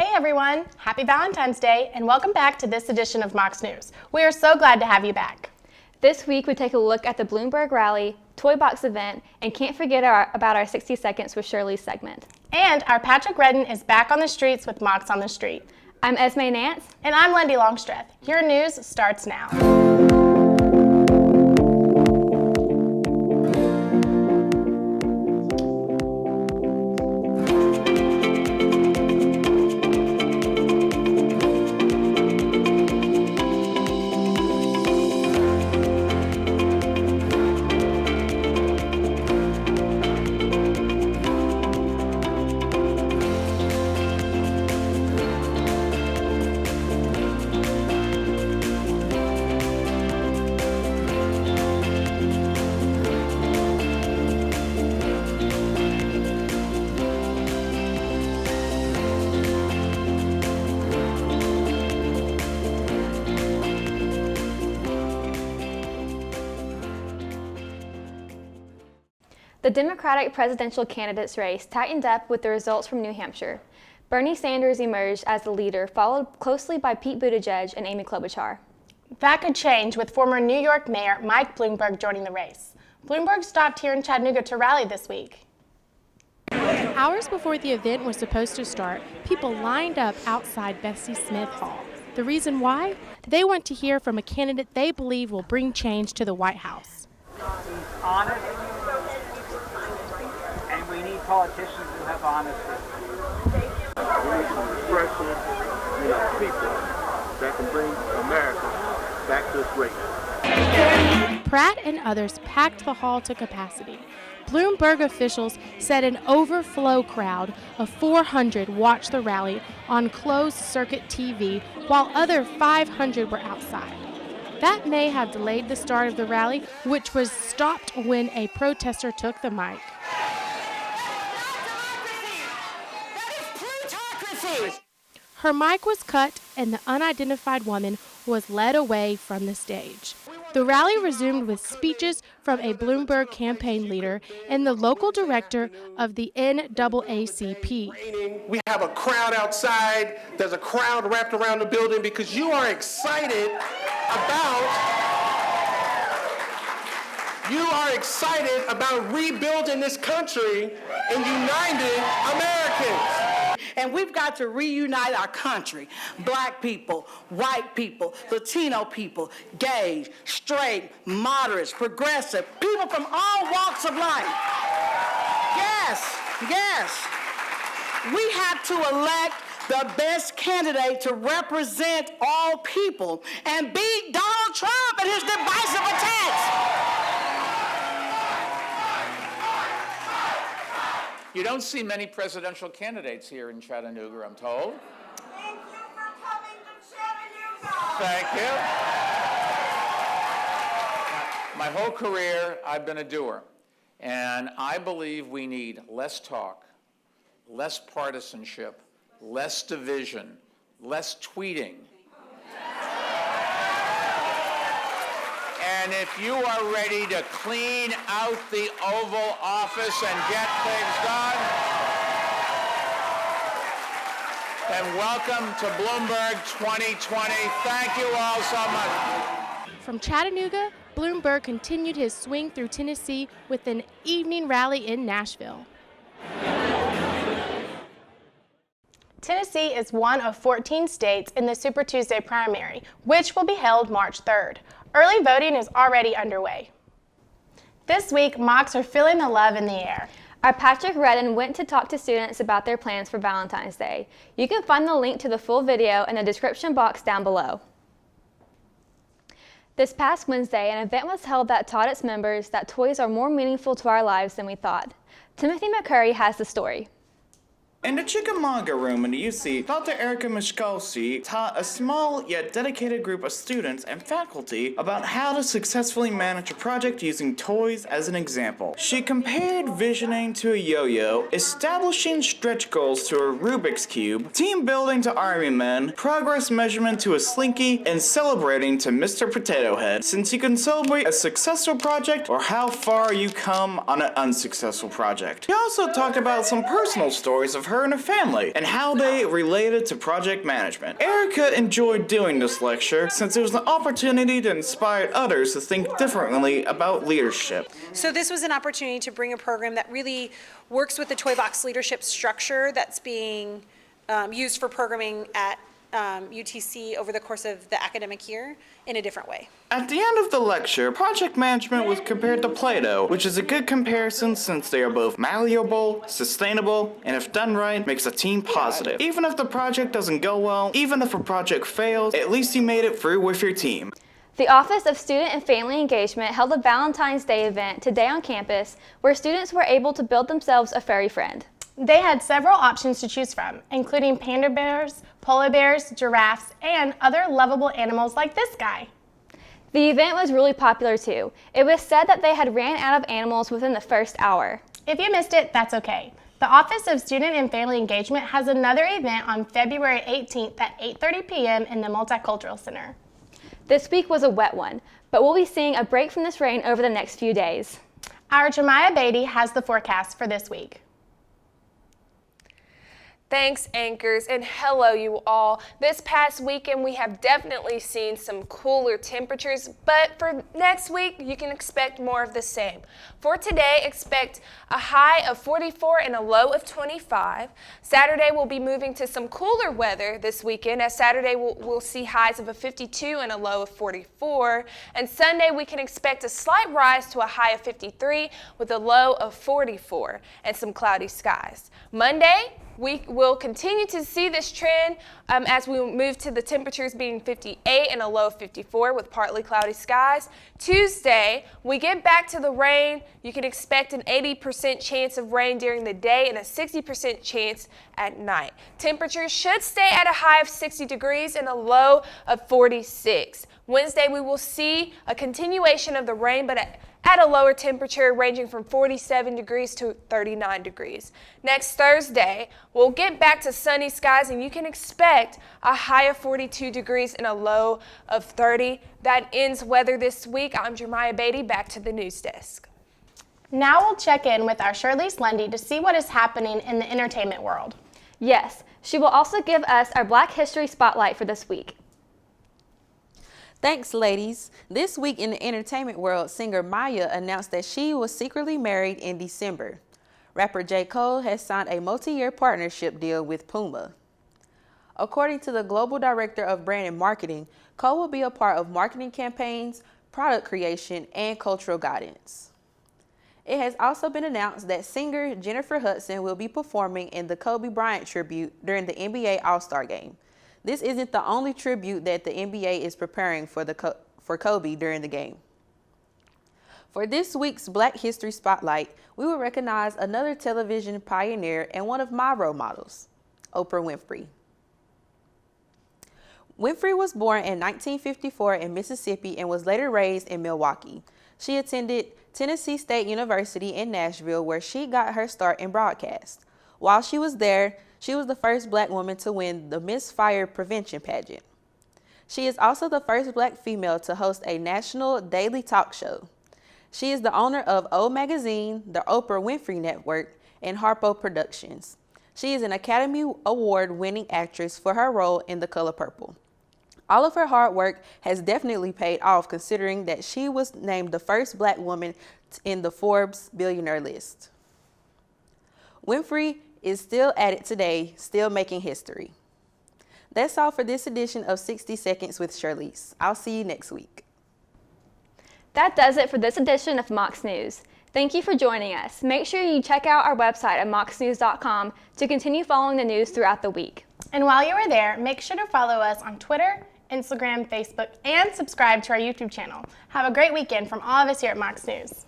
Hey everyone, happy Valentine's Day and welcome back to this edition of Mocs News. We are so glad to have you back. This week we take a look at the Bloomberg rally, Toy Box event, and can't forget about our 60 Seconds with Shirley's segment. And our Patrick Redden is back on the streets with Mocs on the Street. I'm Esme Nance. And I'm Lindy Longstreth. Your news starts now. The Democratic presidential candidates race tightened up with the results from New Hampshire. Bernie Sanders emerged as the leader, followed closely by Pete Buttigieg and Amy Klobuchar. That could change with former New York Mayor Mike Bloomberg joining the race. Bloomberg stopped here in Chattanooga to rally this week. Hours before the event was supposed to start, people lined up outside Bessie Smith Hall. The reason why? They want to hear from a candidate they believe will bring change to the White House. He's honest, and we need politicians who have honesty. We need some expression, we need people that can bring America back to its greatness. Pratt and others packed the hall to capacity. Bloomberg officials said an overflow crowd of 400 watched the rally on closed-circuit TV, while other 500 were outside. That may have delayed the start of the rally, which was stopped when a protester took the mic. Her mic was cut and the unidentified woman was led away from the stage. The rally resumed with speeches from a Bloomberg campaign leader and the local director of the NAACP. We have a crowd outside. There's a crowd wrapped around the building because you are excited about rebuilding this country and uniting Americans. And we've got to reunite our country. Black people, white people, Latino people, gays, straight, moderates, progressive, people from all walks of life. Yes. We have to elect the best candidate to represent all people and beat Donald Trump and his divisive attacks. You don't see many presidential candidates here in Chattanooga, I'm told. Thank you for coming to Chattanooga. Thank you. My whole career, I've been a doer. And I believe we need less talk, less partisanship, less division, less tweeting. And if you are ready to clean out the Oval Office and get things done, then welcome to Bloomberg 2020. Thank you all so much. From Chattanooga, Bloomberg continued his swing through Tennessee with an evening rally in Nashville. Tennessee is one of 14 states in the Super Tuesday primary, which will be held March 3rd. Early voting is already underway. This week, Mocs are feeling the love in the air. Our Patrick Redden went to talk to students about their plans for Valentine's Day. You can find the link to the full video in the description box down below. This past Wednesday, an event was held that taught its members that toys are more meaningful to our lives than we thought. Timothy McCurry has the story. In the Chickamauga room in the UC, Dr. Erica Mishkalski taught a small yet dedicated group of students and faculty about how to successfully manage a project using toys as an example. She compared visioning to a yo-yo, establishing stretch goals to a Rubik's Cube, team building to Army Men, progress measurement to a Slinky, and celebrating to Mr. Potato Head, since you can celebrate a successful project or how far you come on an unsuccessful project. She also talked about some personal stories of her and her family and how they related to project management. Erica enjoyed doing this lecture since it was an opportunity to inspire others to think differently about leadership. So this was an opportunity to bring a program that really works with the Toy Box leadership structure that's being used for programming at UTC over the course of the academic year in a different way. At the end of the lecture, project management was compared to Play-Doh, which is a good comparison since they are both malleable, sustainable, and if done right, makes a team positive. Even if the project doesn't go well, even if a project fails, at least you made it through with your team. The Office of Student and Family Engagement held a Valentine's Day event today on campus where students were able to build themselves a furry friend. They had several options to choose from, including panda bears, polar bears, giraffes, and other lovable animals like this guy. The event was really popular too. It was said that they had ran out of animals within the first hour. If you missed it, that's okay. The Office of Student and Family Engagement has another event on February 18th at 8:30 p.m. in the Multicultural Center. This week was a wet one, but we'll be seeing a break from this rain over the next few days. Our Jemiah Beatty has the forecast for this week. Thanks, anchors, and hello, you all. This past weekend, we have definitely seen some cooler temperatures, but for next week, you can expect more of the same. For today, expect a high of 44 and a low of 25. Saturday, we'll be moving to some cooler weather this weekend, as Saturday we'll see highs of a 52 and a low of 44. And Sunday, we can expect a slight rise to a high of 53 with a low of 44 and some cloudy skies. Monday, we will continue to see this trend as we move to the temperatures being 58 and a low of 54 with partly cloudy skies. Tuesday, we get back to the rain. You can expect an 80% chance of rain during the day and a 60% chance at night. Temperatures should stay at a high of 60 degrees and a low of 46. Wednesday, we will see a continuation of the rain, but at a lower temperature ranging from 47 degrees to 39 degrees. Next Thursday, we'll get back to sunny skies and you can expect a high of 42 degrees and a low of 30. That ends weather this week. I'm Jemiah Beatty, back to the news desk. Now we'll check in with our Shirley's Lundy to see what is happening in the entertainment world. Yes, she will also give us our Black History Spotlight for this week. Thanks, ladies. This week in the entertainment world, singer Maya announced that she was secretly married in December. Rapper J. Cole has signed a multi-year partnership deal with Puma. According to the global director of brand and marketing, Cole will be a part of marketing campaigns, product creation, and cultural guidance. It has also been announced that singer Jennifer Hudson will be performing in the Kobe Bryant tribute during the NBA All-Star Game. This isn't the only tribute that the NBA is preparing for Kobe during the game. For this week's Black History Spotlight, we will recognize another television pioneer and one of my role models, Oprah Winfrey. Winfrey was born in 1954 in Mississippi and was later raised in Milwaukee. She attended Tennessee State University in Nashville, where she got her start in broadcast. While she was there, she was the first Black woman to win the Miss Fire Prevention pageant. She is also the first Black female to host a national daily talk show. She is the owner of O Magazine, the Oprah Winfrey Network, and Harpo Productions. She is an Academy Award-winning actress for her role in The Color Purple. All of her hard work has definitely paid off, considering that she was named the first Black woman in the Forbes billionaire list. Winfrey is still at it today, still making history. That's all for this edition of 60 Seconds with Shirley's. I'll see you next week. That does it for this edition of Mocs News. Thank you for joining us. Make sure you check out our website at mocsnews.com to continue following the news throughout the week. And while you are there, make sure to follow us on Twitter, Instagram, Facebook, and subscribe to our YouTube channel. Have a great weekend from all of us here at Mocs News.